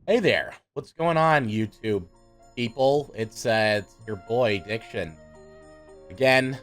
Hey there, what's going on, YouTube people? It's your boy Diction again.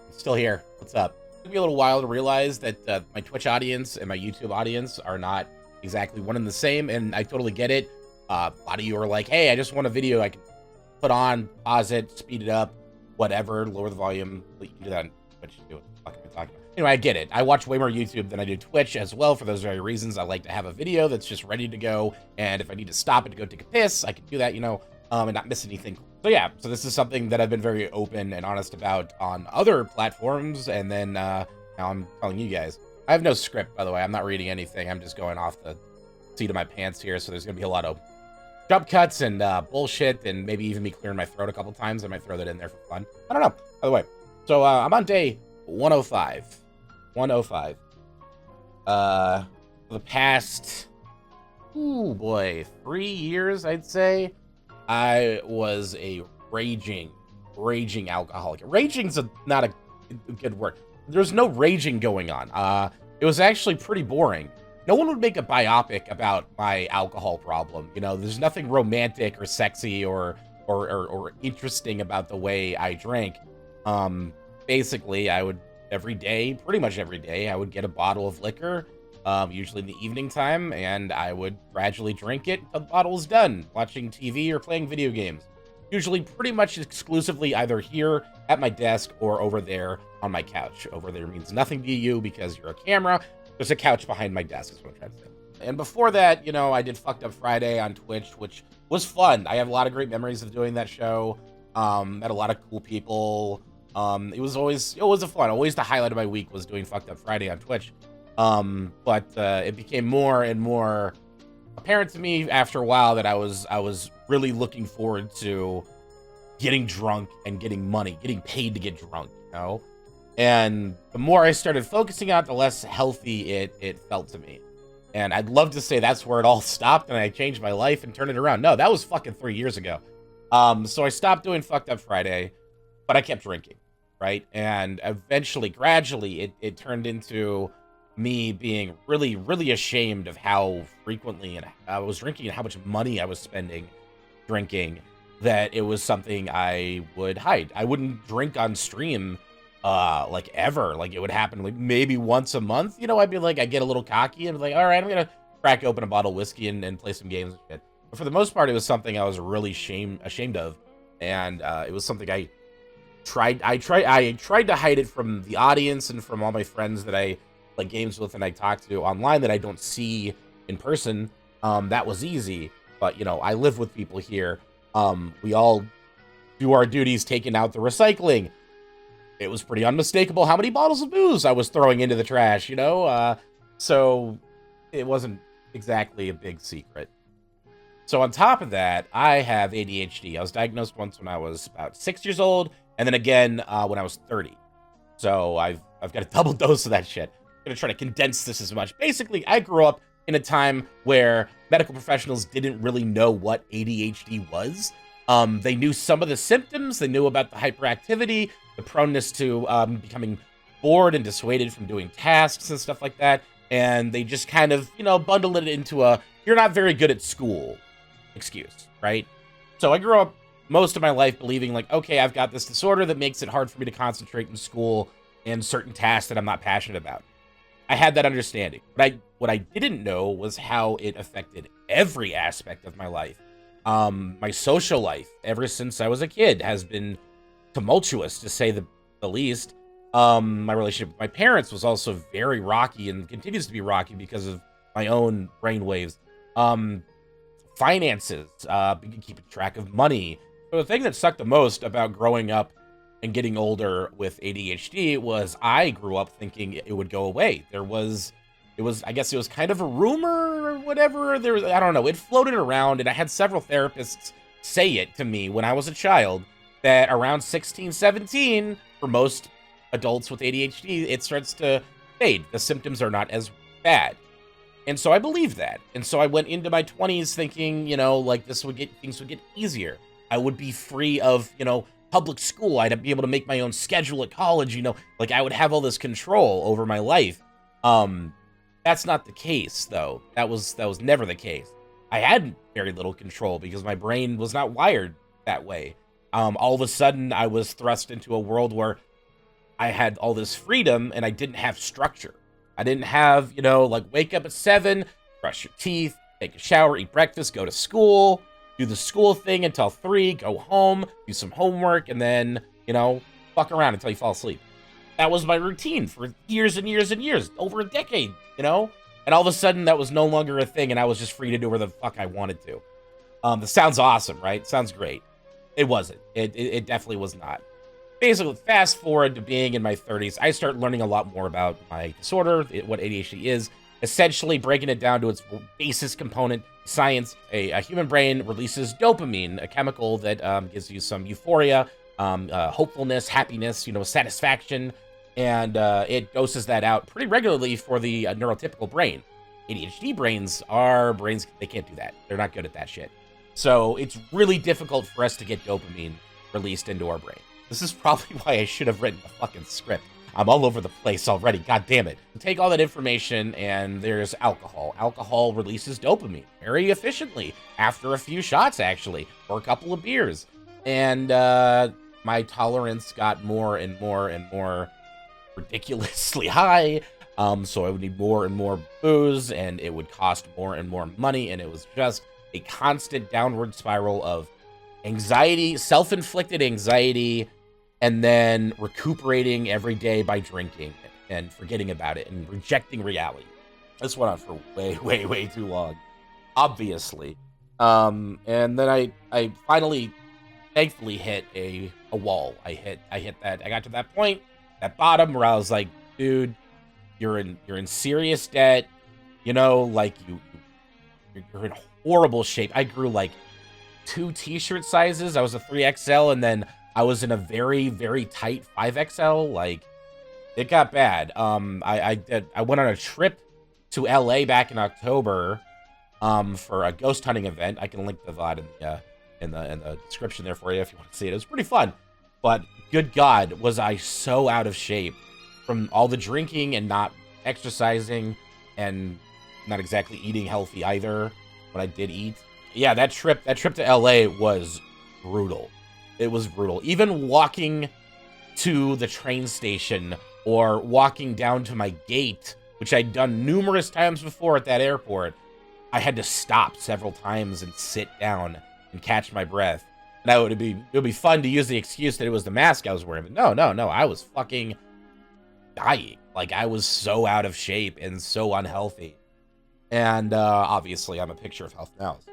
I'm still here. What's up? It took me a little while to realize that my Twitch audience and my YouTube audience are not exactly one and the same, and I totally get it. A lot of you are like, "Hey, I just want a video I can put on, pause it, speed it up, whatever, lower the volume." You can do that on Twitch too. What the fuck am I talking about? Anyway, I get it. I watch way more YouTube than I do Twitch as well for those very reasons. I like to have a video that's just ready to go, and if I need to stop it to go take a piss, I can do that, and not miss anything. So yeah, so this is something that I've been very open and honest about on other platforms, and then now I'm telling you guys. I have no script, by the way. I'm not reading anything. I'm just going off the seat of my pants here, so there's going to be a lot of jump cuts and bullshit, and maybe even me clearing my throat a couple times. I might throw that in there for fun. I don't know. By the way, so I'm on day 105. 105. For the past, ooh boy, 3 years, I'd say, I was a raging alcoholic. Raging's not a good word. There's no raging going on. It was actually pretty boring. No one would make a biopic about my alcohol problem. There's nothing romantic or sexy or interesting about the way I drank. Basically, I would pretty much every day, I would get a bottle of liquor, usually in the evening time, and I would gradually drink it until the bottle was done, watching TV or playing video games. Usually pretty much exclusively either here at my desk or over there on my couch. Over there means nothing to you because you're a camera. There's a couch behind my desk is what I'm trying to say. And before that, I did Fucked Up Friday on Twitch, which was fun. I have a lot of great memories of doing that show. Met a lot of cool people. It was a fun. Always the highlight of my week was doing Fucked Up Friday on Twitch. But it became more and more apparent to me after a while that I was really looking forward to getting drunk and getting money, getting paid to get drunk. And the more I started focusing on it, the less healthy it felt to me. And I'd love to say that's where it all stopped and I changed my life and turned it around. No, that was fucking 3 years ago. So I stopped doing Fucked Up Friday, but I kept drinking, right? And eventually, gradually, it turned into me being really, really ashamed of how frequently and I was drinking and how much money I was spending drinking, that it was something I would hide. I wouldn't drink on stream like ever. Like it would happen like maybe once a month. I'd be like, I get a little cocky and be like, all right, I'm gonna crack open a bottle of whiskey and play some games and shit. But for the most part, it was something I was really ashamed of. And it was something I tried to hide it from the audience and from all my friends that I play games with and I talk to online that I don't see in person. That was easy. But I live with people here. We all do our duties taking out the recycling. It was pretty unmistakable how many bottles of booze I was throwing into the trash. So it wasn't exactly a big secret. So on top of that, I have ADHD. I was diagnosed once when I was about 6 years old, and then again when I was 30. So I've got a double dose of that shit. I'm gonna try to condense this as much. Basically, I grew up in a time where medical professionals didn't really know what ADHD was. They knew some of the symptoms. They knew about the hyperactivity, the proneness to becoming bored and dissuaded from doing tasks and stuff like that. And they just kind of, bundled it into a, you're not very good at school excuse, right? So I grew up most of my life believing like, okay, I've got this disorder that makes it hard for me to concentrate in school and certain tasks that I'm not passionate about. I had that understanding. But what I didn't know was how it affected every aspect of my life. My social life, ever since I was a kid, has been tumultuous, to say the least. My relationship with my parents was also very rocky and continues to be rocky because of my own brainwaves. Finances, keeping track of money. So the thing that sucked the most about growing up and getting older with ADHD was I grew up thinking it would go away. I guess it was kind of a rumor or whatever. I don't know. It floated around, and I had several therapists say it to me when I was a child that around 16, 17, for most adults with ADHD, it starts to fade. The symptoms are not as bad. And so I believed that. And so I went into my 20s thinking, like things would get easier. I would be free of, public school. I'd be able to make my own schedule at college, like I would have all this control over my life. That's not the case, though. That was never the case. I had very little control because my brain was not wired that way. All of a sudden, I was thrust into a world where I had all this freedom and I didn't have structure. I didn't have, like wake up at 7, brush your teeth, take a shower, eat breakfast, go to school, do the school thing until 3, go home, do some homework, and then, fuck around until you fall asleep. That was my routine for years and years and years, over a decade, And all of a sudden, that was no longer a thing, and I was just free to do whatever the fuck I wanted to. This sounds awesome, right? Sounds great. It wasn't. It definitely was not. Basically, fast forward to being in my 30s, I start learning a lot more about my disorder, what ADHD is, essentially breaking it down to its basis component, science. A human brain releases dopamine, a chemical that gives you some euphoria, hopefulness, happiness, satisfaction, and it doses that out pretty regularly for the neurotypical brain. ADHD brains are brains, they can't do that. They're not good at that shit. So it's really difficult for us to get dopamine released into our brain. This is probably why I should have written a fucking script. I'm all over the place already, god damn it. Take all that information, and there's alcohol. Alcohol releases dopamine very efficiently, after a few shots, actually, or a couple of beers. And my tolerance got more and more and more ridiculously high, so I would need more and more booze, and it would cost more and more money, and it was just a constant downward spiral of anxiety, self-inflicted anxiety, and then recuperating every day by drinking and forgetting about it and rejecting reality. This went on for way, way, way too long, obviously. And then I finally, thankfully, hit a wall. I hit that. I got to that point, that bottom, where I was like, dude, you're in serious debt. Like you're in horrible shape. I grew like 2 t-shirt sizes. I was a 3XL, and then I was in a very, very tight 5XL. Like, it got bad. I went on a trip to LA back in October for a ghost hunting event. I can link the VOD in the description there for you if you want to see it. It was pretty fun. But good God, was I so out of shape from all the drinking and not exercising and not exactly eating healthy either when I did eat. Yeah, that trip to LA was brutal. It was brutal. Even walking to the train station or walking down to my gate, which I'd done numerous times before at that airport, I had to stop several times and sit down and catch my breath. Now it would be fun to use the excuse that it was the mask I was wearing, but no, I was fucking dying. Like, I was so out of shape and so unhealthy. And obviously I'm a picture of health now, so.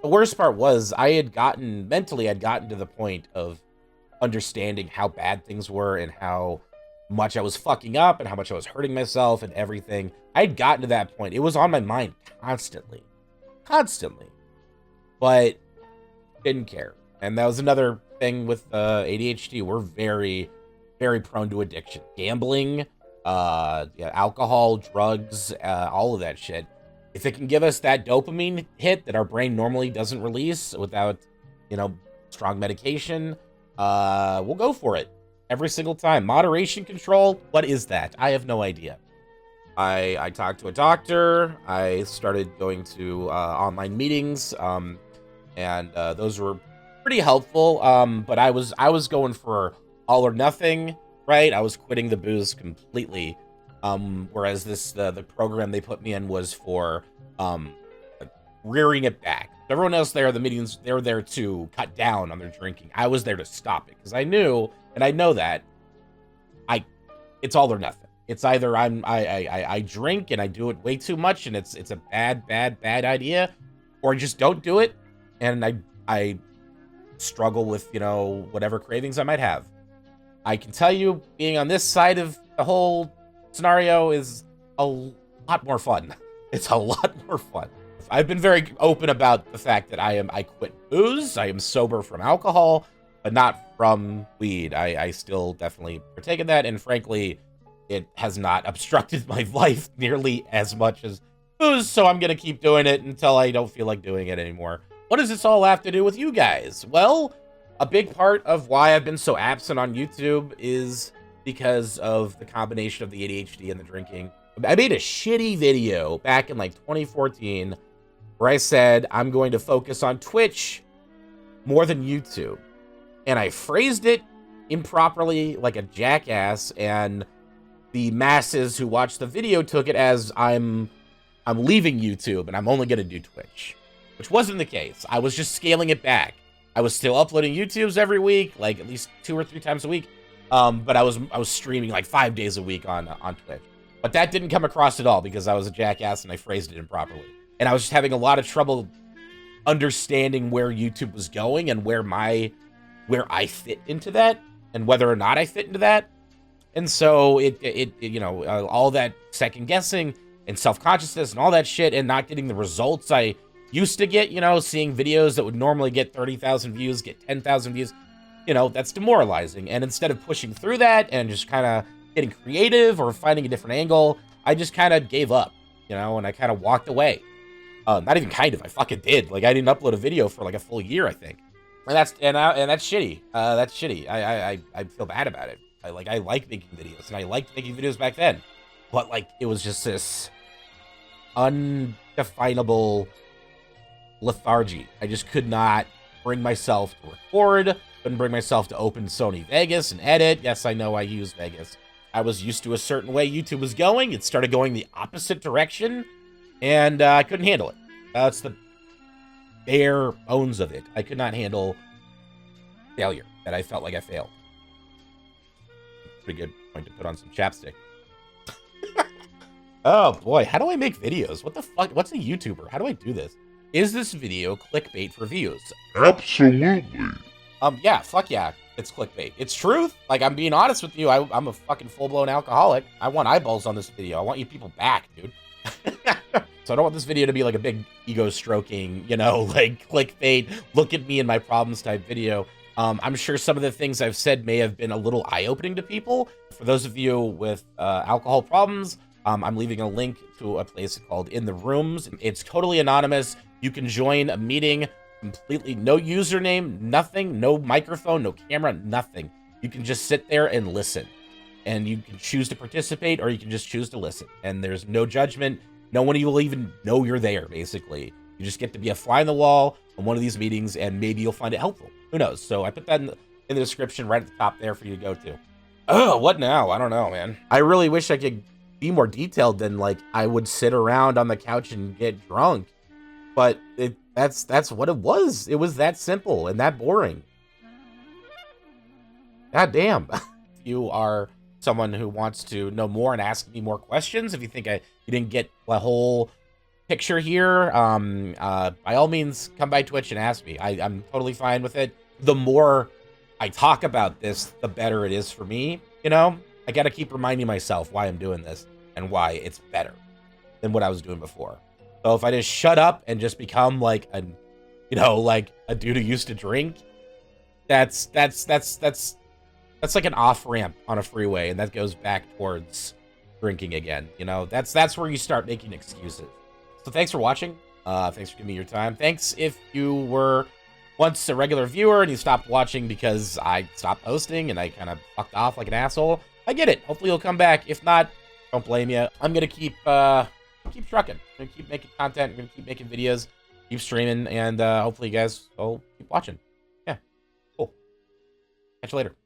The worst part was I'd gotten to the point of understanding how bad things were and how much I was fucking up and how much I was hurting myself and everything. I'd gotten to that point. It was on my mind constantly, but didn't care. And that was another thing with ADHD. We're very, very prone to addiction. Gambling, alcohol, drugs, all of that shit. If it can give us that dopamine hit that our brain normally doesn't release without, strong medication, we'll go for it every single time. Moderation control, what is that? I have no idea. I talked to a doctor. I started going to online meetings, and those were pretty helpful. But I was going for all or nothing, right? I was quitting the booze completely. Whereas the program they put me in was for rearing it back. Everyone else there, the meetings, they were there to cut down on their drinking. I was there to stop it because I knew, and I know that it's all or nothing. It's either I drink and I do it way too much and it's a bad idea, or I just don't do it and I struggle with whatever cravings I might have. I can tell you, being on this side of the whole scenario is a lot more fun. It's a lot more fun. I've been very open about the fact that I quit booze. I am sober from alcohol, but not from weed. I still definitely partake in that, and frankly, it has not obstructed my life nearly as much as booze, so I'm gonna keep doing it until I don't feel like doing it anymore. What does this all have to do with you guys? Well, a big part of why I've been so absent on YouTube is because of the combination of the ADHD and the drinking. I made a shitty video back in like 2014 where I said I'm going to focus on Twitch more than YouTube. And I phrased it improperly like a jackass, and the masses who watched the video took it as I'm leaving YouTube and I'm only going to do Twitch, which wasn't the case. I was just scaling it back. I was still uploading YouTubes every week, like at least 2 or 3 times a week. But I was streaming like 5 days a week on Twitch. But that didn't come across at all because I was a jackass and I phrased it improperly. And I was just having a lot of trouble understanding where YouTube was going and where I fit into that and whether or not I fit into that. And so it you know, all that second guessing and self-consciousness and all that shit and not getting the results I used to get, you know, seeing videos that would normally get 30,000 views, get 10,000 views, you know, that's demoralizing. And instead of pushing through that and just kind of getting creative or finding a different angle, I just kind of gave up, you know, and I kind of walked away. Not even kind of, I fucking did. Like, I didn't upload a video for like a full year, I think. And that's shitty. That's shitty. I feel bad about it. I like making videos, and I liked making videos back then. But like, it was just this undefinable lethargy. I just could not bring myself to record, couldn't bring myself to open Sony Vegas and edit. Yes, I know I use Vegas. I was used to a certain way YouTube was going. It started going the opposite direction, and I couldn't handle it. That's the bare bones of it. I could not handle failure, that I felt like I failed. Pretty good point to put on some chapstick. Oh boy, how do I make videos? What the fuck? What's a YouTuber? How do I do this? Is this video clickbait for views? Absolutely. Yeah, fuck yeah, it's clickbait. It's truth. Like, I'm being honest with you. I'm a fucking full-blown alcoholic. I want eyeballs on this video. I want you people back, dude. So I don't want this video to be like a big ego-stroking, you know, like clickbait, look at me and my problems type video. I'm sure some of the things I've said may have been a little eye-opening to people. For those of you with alcohol problems, I'm leaving a link to a place called In the Rooms. It's totally anonymous. You can join a meeting completely, no username, nothing, no microphone, no camera, nothing. You can just sit there and listen. And you can choose to participate or you can just choose to listen. And there's no judgment. No one will even know you're there, basically. You just get to be a fly on the wall on one of these meetings, and maybe you'll find it helpful. Who knows? So I put that in the description right at the top there for you to go to. Oh, what now? I don't know, man. I really wish I could be more detailed than, like, I would sit around on the couch and get drunk. But that's what it was. It was that simple and that boring. God damn. If you are someone who wants to know more and ask me more questions, if you think you didn't get the whole picture here, by all means, come by Twitch and ask me. I'm totally fine with it. The more I talk about this, the better it is for me, you know? I gotta keep reminding myself why I'm doing this and why it's better than what I was doing before. So if I just shut up and just become like a, you know, like a dude who used to drink, that's like an off-ramp on a freeway, and that goes back towards drinking again. You know, that's where you start making excuses. So thanks for watching. Thanks for giving me your time. Thanks if you were once a regular viewer and you stopped watching because I stopped posting and I kind of fucked off like an asshole. I get it. Hopefully you'll come back. If not, don't blame you. I'm gonna keep trucking. I'm gonna keep making content. I'm gonna keep making videos, keep streaming, and hopefully you guys will keep watching. Yeah, cool. Catch you later.